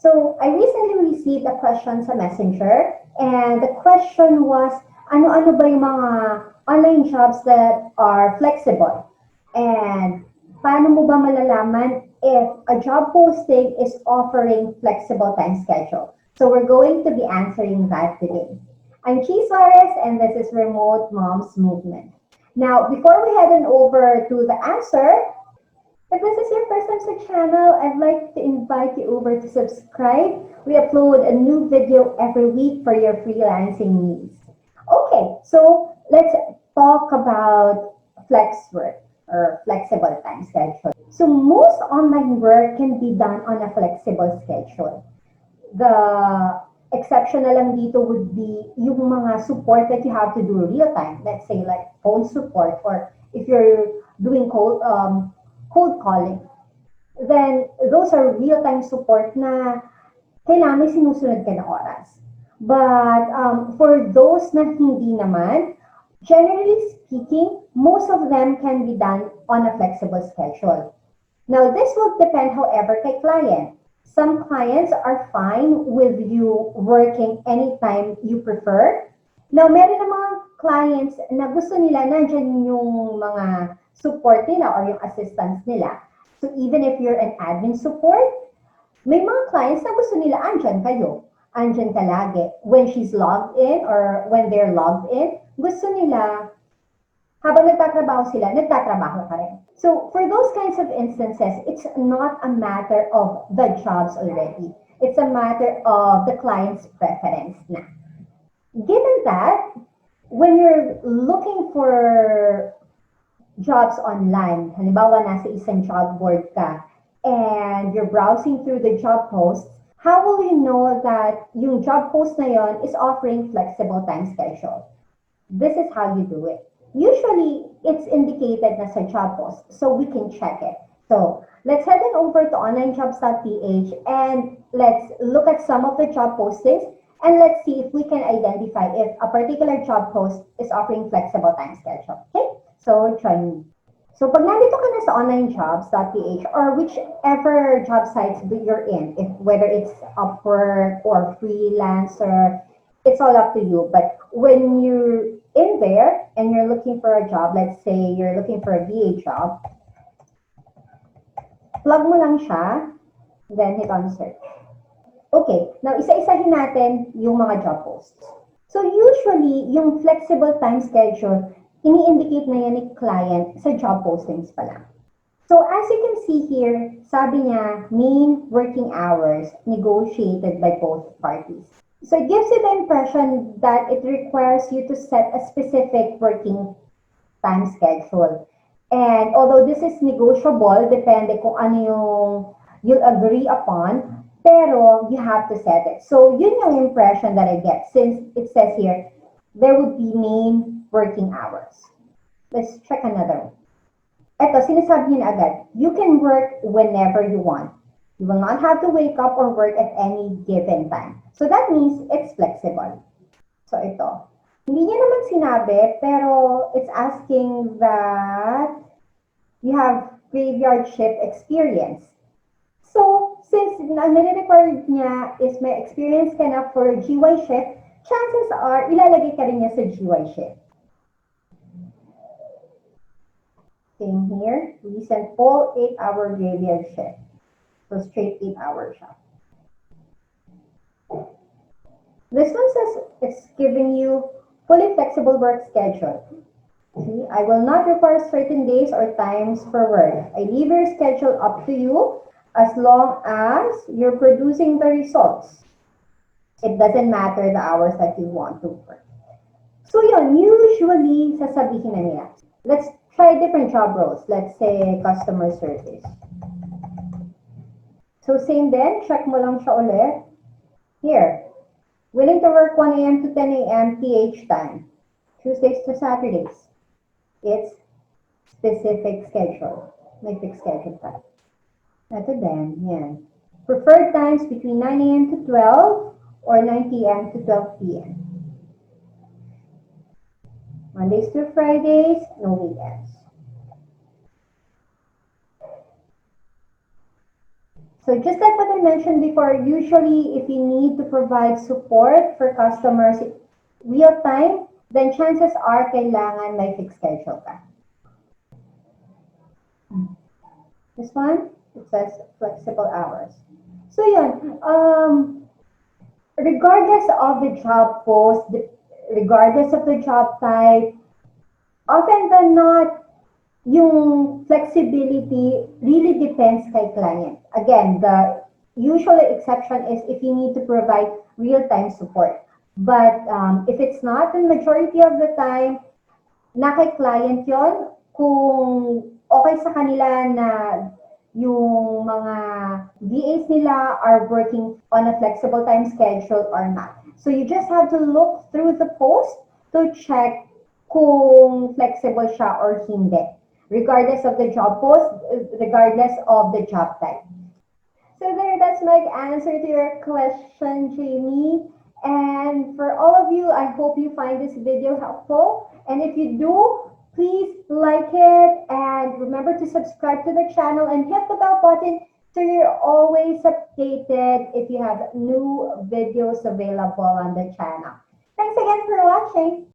So I recently received a question sa Messenger, and the question was, ano-ano ba yung mga online jobs that are flexible? And paano mo ba malalaman if a job posting is offering flexible time schedule? So we're going to be answering that today. I'm Chi Suarez, and this is Remote Moms Movement. Now, before we head on over to the answer, if this is your first time to the channel, I'd like to invite you over to subscribe. We upload a new video every week for your freelancing needs. Okay, so let's talk about flex work or flexible time schedule. So most online work can be done on a flexible schedule. The exception na lang dito would be yung mga support that you have to do real time. Let's say like phone support, or if you're doing cold calling, then those are real-time support na kailangan may sinusunod ka na oras. But for those na hindi naman, generally speaking, most of them can be done on a flexible schedule. Now, this will depend, however, kay client. Some clients are fine with you working anytime you prefer. Now, meron ng mga clients na gusto nila nandyan yung mga support nila or yung assistance nila. So even if you're an admin support, may mga clients na gusto nila andyan kayo. Andyan ka lagi. When she's logged in or when they're logged in, gusto nila habang nagtatrabaho sila, nagtatrabaho ka rin. So for those kinds of instances, it's not a matter of the jobs already. It's a matter of the client's preference na. Given that, when you're looking for jobs online, halimbawa nasa isang job board ka, and you're browsing through the job posts, how will you know that yung job post na yon is offering flexible time schedule? This is how you do it. Usually, it's indicated na sa job post, so we can check it. So, let's head on over to onlinejobs.ph and let's look at some of the job postings, and let's see if we can identify if a particular job post is offering flexible time schedule. Okay? So, join me. So, pag nandito ka na sa onlinejobs.ph or whichever job sites that you're in, if whether it's Upwork or Freelancer, it's all up to you. But when you're in there and you're looking for a job, let's say you're looking for a VA job, plug mo lang siya, then hit on search. Okay, now isa-isahin natin yung mga job posts. So usually, yung flexible time schedule, ini-indicate na yan ni client sa job postings pa lang. So as you can see here, sabi niya, main working hours negotiated by both parties. So it gives you the impression that it requires you to set a specific working time schedule. And although this is negotiable, depende kung ano yung you'll agree upon, pero you have to set it. So yun yung impression that I get since it says here, there would be main working hours. Let's check another one. Ito, sinasabi niya na agad, you can work whenever you want. You will not have to wake up or work at any given time. So that means it's flexible. So ito, hindi niya naman sinabi, pero it's asking that you have graveyard shift experience. So, since ang nire-require niya is may experience ka na for GY shift, chances are, ilalagay ka rin niya sa GY shift. Same here, recent full 8-hour graveyard shift. So, straight 8-hour siya. This one says it's giving you fully flexible work schedule. See, I will not require certain days or times for work. I leave your schedule up to you as long as you're producing the results. It doesn't matter the hours that you want to work. So yun, usually sasabihin na nila. Let's try different job roles. Let's say customer service. So same din, check mo lang siya ulit. Here, willing to work 1 a.m. to 10 a.m. PH time, Tuesdays to Saturdays. It's specific schedule. May fixed schedule pa. Ito din, yan. Preferred times between 9 a.m. to 12 or 9 p.m. to 12 p.m. Mondays to Fridays, no weekends. So just like what I mentioned before, usually if you need to provide support for customers real time, then chances are kailangan may fixed schedule ka. This one, it says flexible hours. So yun, regardless of the job post, regardless of the job type, often than not, yung flexibility really depends kay client. Again, the usual exception is if you need to provide real-time support. But if it's not, the majority of the time, na kay client yon kung okay sa kanila na yung mga VAs nila are working on a flexible time schedule or not. So you just have to look through the post to check kung flexible siya or hindi, regardless of the job post, regardless of the job type. So there, that's my answer to your question, Jamie. And for all of you, I hope you find this video helpful. And if you do, please like it and remember to subscribe to the channel and hit the bell button so you're always updated if you have new videos available on the channel. Thanks again for watching.